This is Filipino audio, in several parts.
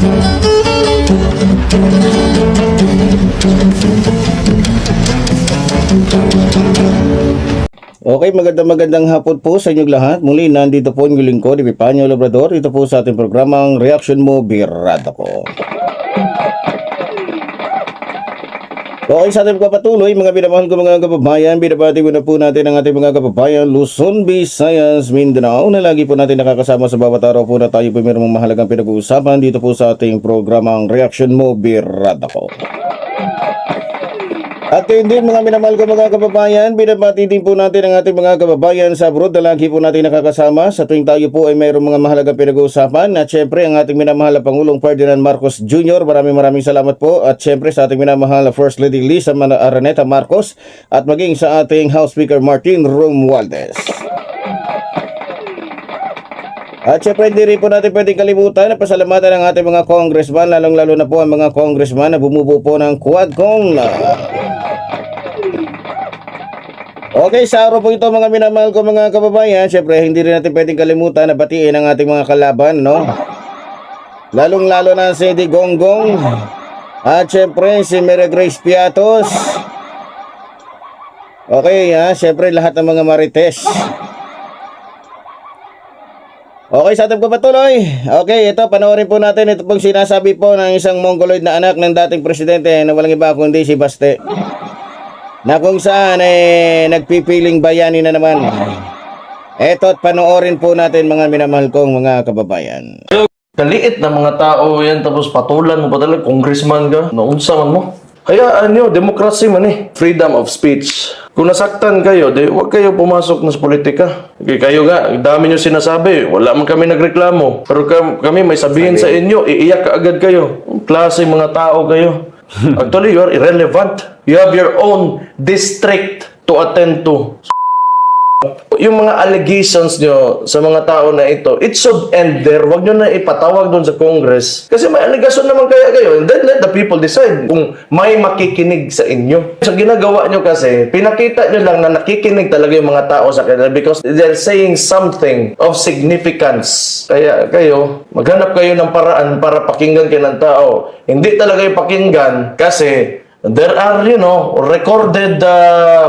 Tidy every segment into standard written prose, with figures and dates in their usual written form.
Okay, magandang hapon po sa inyong lahat. Muli, nandito po ang lingkod, Epifanio Labrador. Ito po sa ating programang Reaction Mo, Birada Ko. Okay, sa ating pagpapatuloy, mga binamahal ko mga kababayan, binabati muna po natin ang ating mga kababayan, Luzon, Visayas, Mindanao, na lagi po natin nakakasama sa bawat araw po na tayo po mayroong mahalagang pinag-uusapan dito po sa ating programang Reaction Mo, Birada Ko. At yun din mga minamahal ko mga kababayan, binabati din po natin ang ating mga kababayan sa abroad na lagi po natin nakakasama sa tuwing tayo po ay mayroong mga mahalagang pinag-uusapan. At syempre ang ating minamahal na Pangulong Ferdinand Marcos Jr. Maraming salamat po. At syempre sa ating minamahal na First Lady Lisa Araneta Marcos at maging sa ating House Speaker Martin Romualdez. At syempre hindi rin po natin pwedeng kalimutan na pasalamatan ang ating mga congressman, lalong-lalo na po ang mga congressman na bumubuo po ng Quadcong. Okay, sa araw po ito mga minamahal ko mga kababayan, syempre hindi rin natin pwedeng kalimutan na batiin ang ating mga kalaban, no? Lalong-lalo na si Di Gonggong at syempre si Mary Grace Piatos. Okay, syempre lahat ng mga marites. Okay, sa ating pagpatuloy. Okay, ito, panoorin po natin. Ito pong sinasabi po ng isang Mongoloid na anak ng dating presidente na walang iba kundi si Baste. Na kung saan nagpipiling bayani na naman. Ito, at panoorin po natin mga minamahal kong mga kababayan. Kaliit na mga tao yan, tapos patulan mo pa talaga, congressman ka, naunsa man mo. Kaya demokrasy man freedom of speech. Kung nasaktan kayo, huwag kayo pumasok na sa politika. Okay, kayo nga, dami nyo sinasabi, wala man kami nagreklamo. Pero kami may sabihin sa inyo, iiyak ka agad kayo. Klase mga tao kayo. Actually, you are irrelevant. You have your own district to attend to. Yung mga allegations nyo sa mga tao na ito, it should end there. Huwag nyo na ipatawag doon sa Congress. Kasi may allegation naman kaya kayo. And then let the people decide kung may makikinig sa inyo. So ginagawa nyo kasi, pinakita nyo lang na nakikinig talaga yung mga tao sa kanila because they're saying something of significance. Kaya kayo, maghanap kayo ng paraan para pakinggan kayo ng tao. Hindi talaga yung pakinggan kasi there are, recorded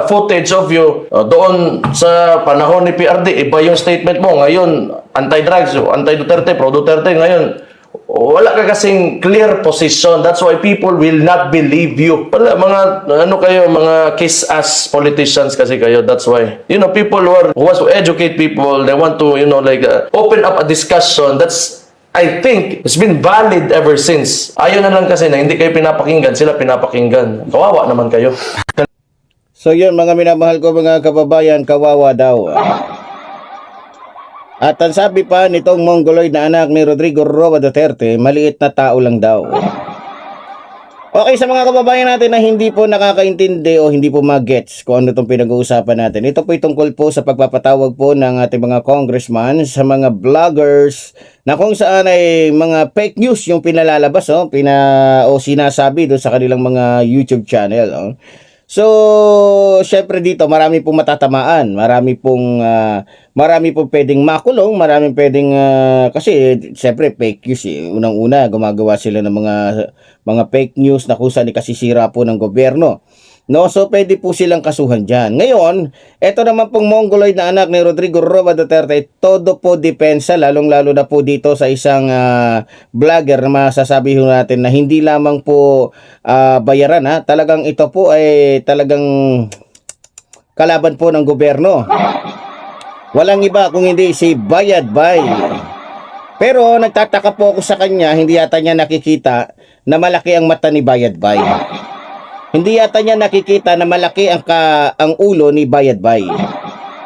footage of you doon sa panahon ni PRD. Iba yung statement mo. Ngayon, anti-drugs, anti-Duterte, pro-Duterte. Ngayon, wala ka kasing clear position. That's why people will not believe you. Wala, mga kiss-ass politicians kasi kayo. That's why. People who want to educate people, they want to, open up a discussion. I think it's been valid ever since. Ayaw na lang kasi na hindi kayo pinapakinggan, sila pinapakinggan. Kawawa naman kayo. So yun mga minamahal ko mga kababayan, kawawa daw. At ang sabi pa nitong Mongoloid na anak ni Rodrigo Roa Duterte, maliit na tao lang daw. Okay, sa mga kababayan natin na hindi po nakakaintindi o hindi po mag-gets kung ano itong pinag-uusapan natin. Ito po tungkol po sa pagpapatawag po ng ating mga congressman sa mga vloggers na kung saan ay mga fake news yung pinalalabas o sinasabi doon sa kanilang mga YouTube channel. So, syempre dito marami pong matatamaan, marami pong pwedeng makulong, marami pwedeng kasi syempre fake news unang-una gumagawa sila ng mga fake news na kung saan ikasisira po ng gobyerno. No, so pwede po silang kasuhan diyan. Ngayon, ito naman pong Mongoloid na anak ni Rodrigo Roa Duterte, todo po depensa, lalong-lalo na po dito sa isang vlogger na masasabi natin na hindi lamang po bayaran talagang ito po ay talagang kalaban po ng gobyerno. Walang iba kung hindi si Bayad Bay. Pero nagtataka po ako sa kanya, hindi yata niya nakikita na malaki ang mata ni Bayad Bay. Hindi yata niya nakikita na malaki ang ulo ni Bayad Bay.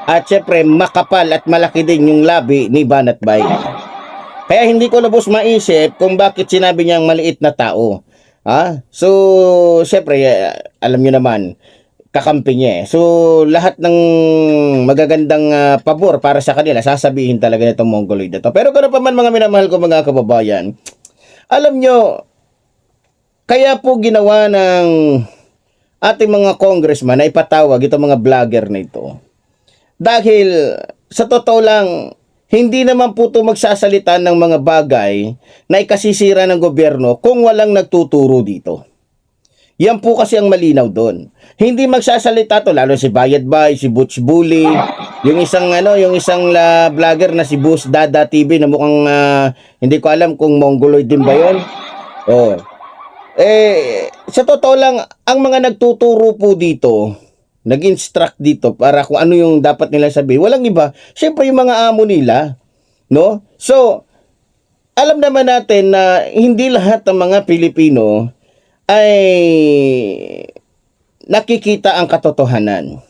At syempre makapal at malaki din yung labi ni Banat Bay. Kaya hindi ko lubos maisip kung bakit sinabi niyang maliit na tao. So syempre alam niyo naman kakampi niya. So lahat ng magagandang pabor para sa kanila sasabihin talaga nitong Mongoloid na to. Pero kung pa man mga minamahal ko mga kababayan, alam nyo, kaya po ginawa ng ating mga congressman na ipatawag itong mga vlogger na ito. Dahil sa totoo lang, hindi naman po ito magsasalita ng mga bagay na ikasisira ng gobyerno kung walang nagtuturo dito. Yan po kasi ang malinaw doon. Hindi magsasalita to, lalo si Bayad Bay, si Butch Bully, yung isang vlogger na si Bus Dada TV na mukhang hindi ko alam kung mongoloid din ba yun. Oh. Sa totoo lang, ang mga nagtuturo po dito, nag-instruct dito para kung ano yung dapat nila sabihin, walang iba, syempre yung mga amo nila, no? So, alam naman natin na hindi lahat ng mga Pilipino ay nakikita ang katotohanan.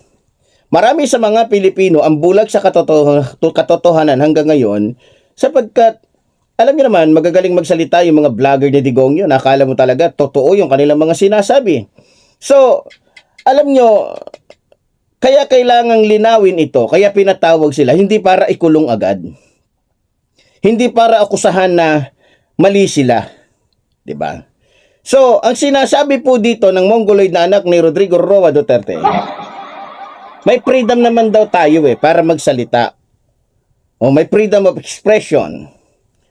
Marami sa mga Pilipino ang bulag sa katotohanan hanggang ngayon sapagkat alam niyo naman, magagaling magsalita yung mga vlogger ni Digong yun. Akala mo talaga totoo yung kanilang mga sinasabi. So, alam nyo, kaya kailangang linawin ito, kaya pinatawag sila, hindi para ikulong agad. Hindi para akusahan na mali sila. 'Di ba? So, ang sinasabi po dito ng Mongoloid na anak ni Rodrigo Roa Duterte, may freedom naman daw tayo para magsalita. O may freedom of expression.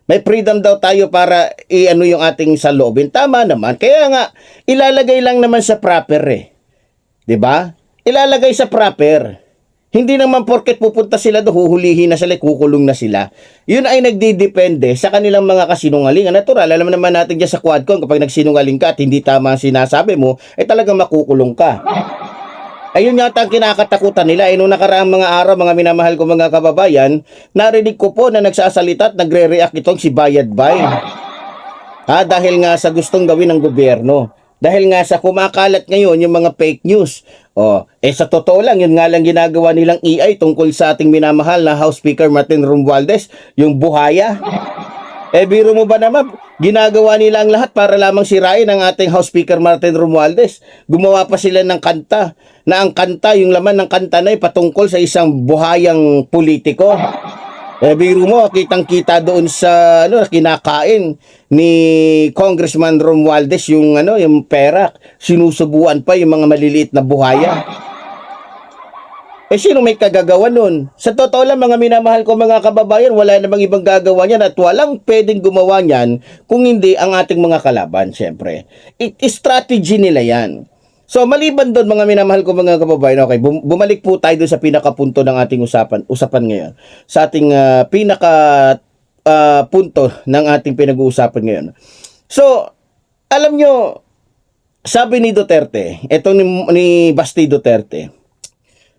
May freedom daw tayo para i-ano yung ating saloobin. Tama naman. Kaya nga, ilalagay lang naman sa proper 'Di ba? Ilalagay sa proper. Hindi naman porket pupunta sila doon, huhulihin na sila, kukulong na sila. Yun ay nagdidepende sa kanilang mga kasinungalingan. Natural, alam naman natin dyan sa Quadcon, kapag nagsinungaling ka at hindi tama ang sinasabi mo, ay talagang makukulong ka. Ayun yata ang kinakatakutan nila. Nung nakaraang mga araw, mga minamahal ko mga kababayan, narinig ko po na nagsasalita at nagre-react itong si Bayad Bay. Dahil nga sa gustong gawin ng gobyerno. Dahil nga sa kumakalat ngayon yung mga fake news. Sa totoo lang, yun nga lang ginagawa nilang AI tungkol sa ating minamahal na House Speaker Martin Romualdez, yung buhaya. Biro mo ba naman, ginagawa nila ang lahat para lamang sirain ang ating House Speaker Martin Romualdez. Gumawa pa sila ng kanta, na ang kanta, yung laman ng kanta na ay patungkol sa isang buhayang politiko. Biro mo, kitang-kita doon sa kinakain ni Congressman Romualdez yung perak. Sinusubuan pa yung mga maliliit na buhaya. Sino may kagagawa nun? Sa totoo lang, mga minamahal ko mga kababayan, wala namang ibang gagawa niyan at walang pwedeng gumawa niyan kung hindi ang ating mga kalaban, syempre. Strategy nila yan. So, maliban doon, mga minamahal ko mga kababayan, okay, bumalik po tayo doon sa pinakapunto ng ating usapan ngayon. Sa ating punto ng ating pinag-uusapan ngayon. So, alam nyo, sabi ni Duterte, ito ni Basti Duterte,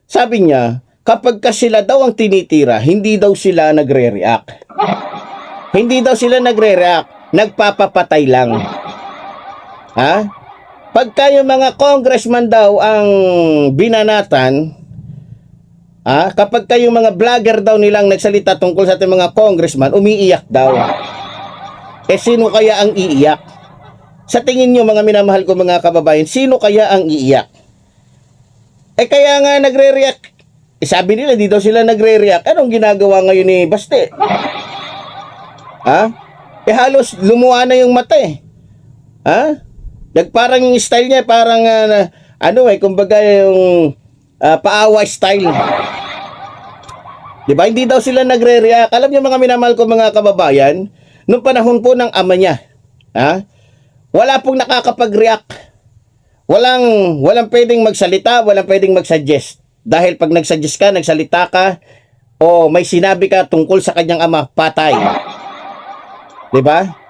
sabi niya, kapag ka sila daw ang tinitira, hindi daw sila nagre-react. Hindi daw sila nagre-react, nagpapapatay lang. Pagka yung mga congressman daw ang binanatan, kapag kayong mga vlogger daw nilang nagsalita tungkol sa ating mga congressman, umiiyak daw. Sino kaya ang iiyak? Sa tingin nyo mga minamahal ko mga kababayan, sino kaya ang iiyak? Kaya nga nagre-react. Sabi nila, di daw sila nagre-react. Anong ginagawa ngayon ni Baste? Halos lumuha na yung mata Nagparang yung style niya, parang kumbaga yung paawa style. Diba? Hindi daw sila nagre-react. Alam niyo mga minamahal ko mga kababayan, nung panahon po ng ama niya, wala pong nakakapag-react. Walang pwedeng magsalita, walang pwedeng mag-suggest. Dahil pag nag-suggest ka, nagsalita ka, o may sinabi ka tungkol sa kanyang ama, patay. Diba?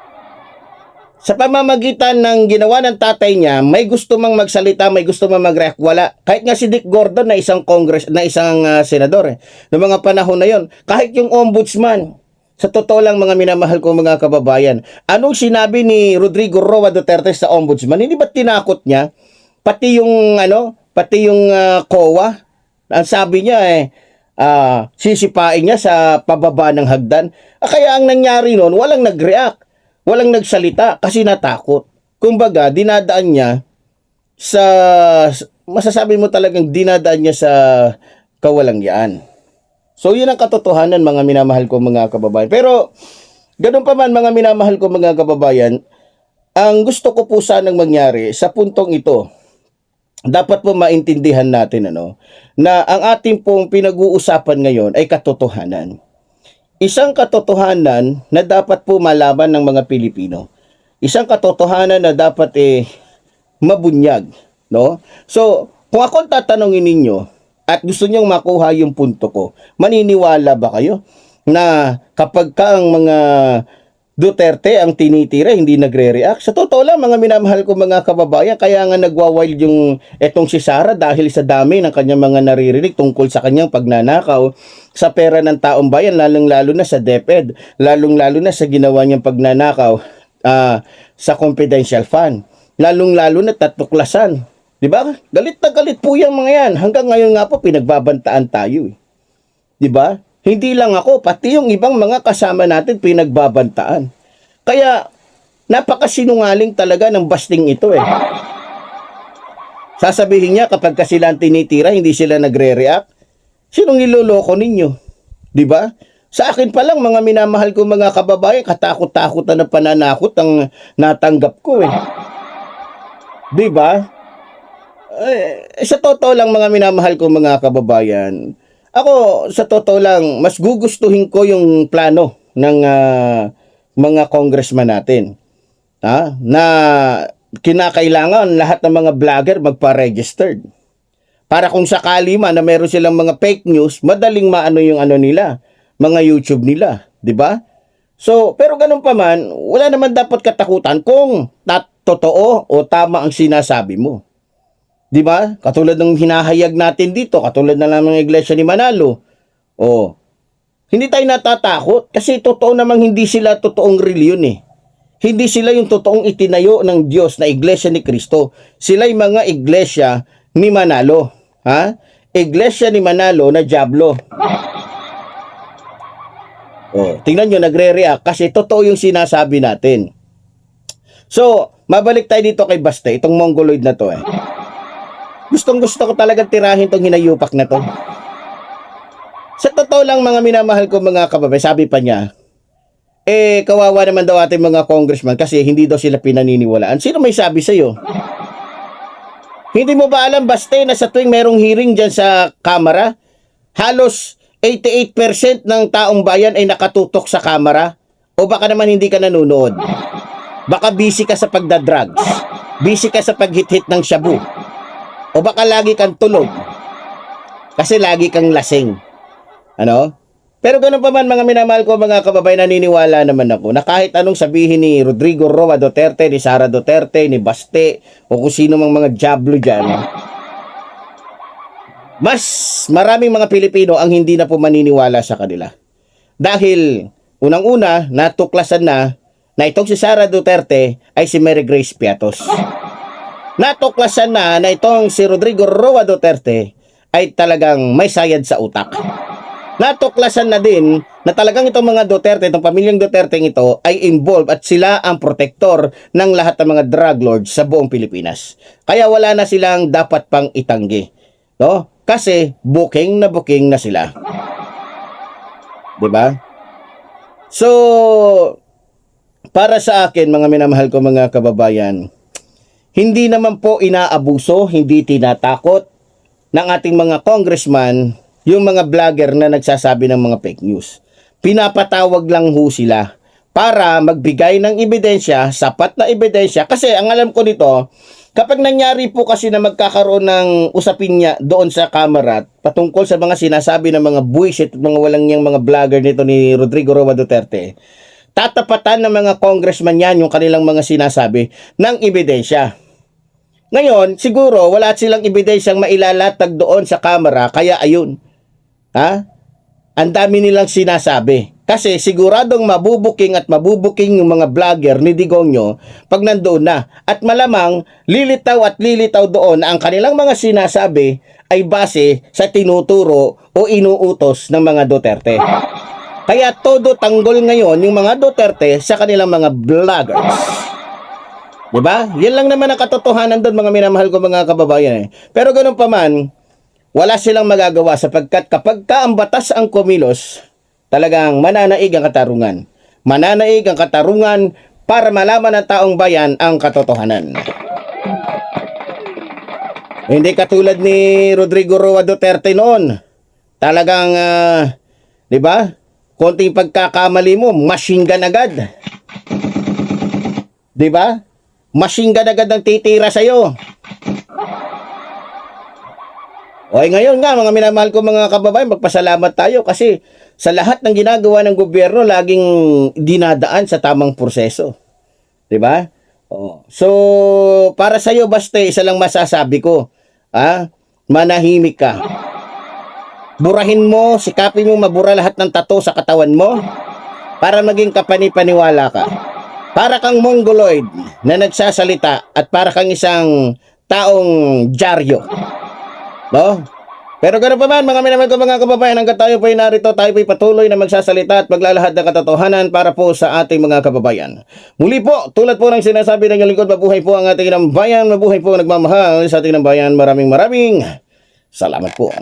Sa pamamagitan ng ginawa ng tatay niya, may gusto mang magsalita, may gusto mang mag-react, wala. Kahit nga si Dick Gordon na isang senador, noong mga panahon na yon, kahit yung ombudsman, sa totoo lang mga minamahal ko mga kababayan, anong sinabi ni Rodrigo Roa Duterte sa ombudsman? Hindi ba tinakot niya? Pati yung COA, ang sabi niya sisipain niya sa pababa ng hagdan. Kaya ang nangyari noon, walang nag-react, walang nagsalita kasi natakot. Kumbaga, dinadaan niya sa, masasabi mo talagang dinadaan niya sa kawalangyaan. So, yun ang katotohanan mga minamahal ko mga kababayan. Pero, ganun pa man mga minamahal ko mga kababayan, ang gusto ko po sanang mangyari sa puntong ito, dapat po maintindihan natin na ang ating pong pinag-uusapan ngayon ay katotohanan. isang katotohanan na dapat po malaman ng mga Pilipino. Isang katotohanan na dapat mabunyag, no? So, kung ako tatanungin ninyo at gusto nyong makuha yung punto ko, maniniwala ba kayo na kapag ka ang mga Duterte ang tinitira, hindi nagre-react? Sa totoo lang, mga minamahal ko mga kababayan, kaya nga nagwa-wild yung etong si Sara dahil sa dami ng kanyang mga naririnig tungkol sa kanyang pagnanakaw sa pera ng taong bayan, lalong-lalo na sa DepEd, lalong-lalo na sa ginawa niyang pagnanakaw sa confidential fund, lalong-lalo na tatuklasan. Di ba? Galit na galit po yung mga yan. Hanggang ngayon nga po, pinagbabantaan tayo. Di ba? Hindi lang ako, pati yung ibang mga kasama natin pinagbabantaan. Kaya, napakasinungaling talaga ng basting ito Sasabihin niya kapag sila ang tinitira, hindi sila nagre-react. Sinong niloloko ninyo? Di ba? Sa akin pa lang, mga minamahal ko mga kababayan, katakot-takutan na pananakot ang natanggap ko Di ba? Sa totoo lang mga minamahal ko mga kababayan, ako, sa totoo lang, mas gugustuhin ko yung plano ng mga congressman natin. Na kinakailangan lahat ng mga vlogger magpa-registered. Para kung sakali man na meron silang mga fake news, madaling maano yung nila, mga YouTube nila. Di ba? So, pero ganun pa man, wala naman dapat katakutan kung totoo o tama ang sinasabi mo. Di ba? Katulad ng hinahayag natin dito, katulad na lang ng iglesia ni Manalo. Hindi tayo natatakot kasi totoo namang hindi sila totoong reliyon Hindi sila yung totoong itinayo ng Diyos na iglesia ni Kristo. Sila yung mga iglesia ni Manalo. Iglesia ni Manalo na dyablo. Tingnan nyo, nagre-react kasi totoo yung sinasabi natin. So, mabalik tayo dito kay Baste, itong Mongoloid na to Gustong-gusto ko talagang tirahin tong hinayupak na to. Sa totoo lang mga minamahal ko mga kababayan, sabi pa niya, kawawa naman daw ating mga congressman kasi hindi daw sila pinaniniwalaan. Sino may sabi sa'yo? Hindi mo ba alam, Baste, na sa tuwing merong hearing dyan sa Kamara, halos 88% ng taong bayan ay nakatutok sa Kamara? O baka naman hindi ka nanonood? Baka busy ka sa pagdadrugs, busy ka sa paghit-hit ng shabu, o baka lagi kang tulog kasi lagi kang lasing. Pero ganun pa man mga minamahal ko mga kababayan, naniniwala naman ako na kahit anong sabihin ni Rodrigo Roa Duterte, ni Sara Duterte, ni Baste, o kung sino mang mga diablo dyan, mas maraming mga Pilipino ang hindi na po maniniwala sa kanila. Dahil unang-una, natuklasan na itong si Sara Duterte ay si Mary Grace Piatos. Natuklasan na itong si Rodrigo Roa Duterte ay talagang may sayad sa utak. Natuklasan na din na talagang itong mga Duterte, itong pamilyang Duterte ito ay involved at sila ang protektor ng lahat ng mga drug lords sa buong Pilipinas. Kaya wala na silang dapat pang itanggi. Kasi booking na sila. Diba? So, para sa akin mga minamahal ko mga kababayan, hindi naman po inaabuso, hindi tinatakot ng ating mga congressman yung mga vlogger na nagsasabi ng mga fake news. Pinapatawag lang ho sila para magbigay ng ebidensya, sapat na ebidensya. Kasi ang alam ko nito, kapag nangyari po kasi na magkakaroon ng usapin niya doon sa Kamara patungkol sa mga sinasabi ng mga buwisit at mga walang niyang mga vlogger nito ni Rodrigo Roa Duterte, tatapatan ng mga congressman yan yung kanilang mga sinasabi ng ebidensya. Ngayon, siguro wala silang ebidensyang mailalatag doon sa Kamara, kaya ayun. Ang dami nilang sinasabi. Kasi siguradong mabubuking yung mga vlogger ni Digonyo pag nandoon na. At malamang lilitaw doon na ang kanilang mga sinasabi ay base sa tinuturo o inuutos ng mga Duterte. Kaya todo tanggol ngayon yung mga Duterte sa kanilang mga vloggers. Diba? Yan lang naman ang katotohanan doon mga minamahal ko mga kababayan. Pero ganun pa man, wala silang magagawa sapagkat kapag ka ang batas ang kumilos, talagang mananaig ang katarungan. Mananaig ang katarungan para malaman ng taong bayan ang katotohanan. Hindi katulad ni Rodrigo Roa Duterte noon. Talagang, di ba? konting pagkakamali mo, machine gun agad. 'Di ba? Machine gun agad ang titira sa'yo. Okay, ngayon nga, mga minamahal ko mga kababayan, magpasalamat tayo kasi sa lahat ng ginagawa ng gobyerno, laging dinadaan sa tamang proseso. 'Di ba? Oh. So, para sa iyo basta isa lang masasabi ko, manahimik ka. Burahin mo, sikapin mo mabura lahat ng tattoo sa katawan mo para maging kapani-paniwala ka. Para kang mongoloid na nagsasalita at para kang isang taong dyaryo. No? Pero ganoon pa man, mga minamahal ko mga kababayan, hanggang tayo po'y narito, tayo po'y patuloy na magsasalita at maglalahad ng katotohanan para po sa ating mga kababayan. Muli po, tulad po ng sinasabi ng lingkod, mabuhay po ang ating ng bayan, mabuhay po ang nagmamahal sa ating ng bayan. Maraming salamat po.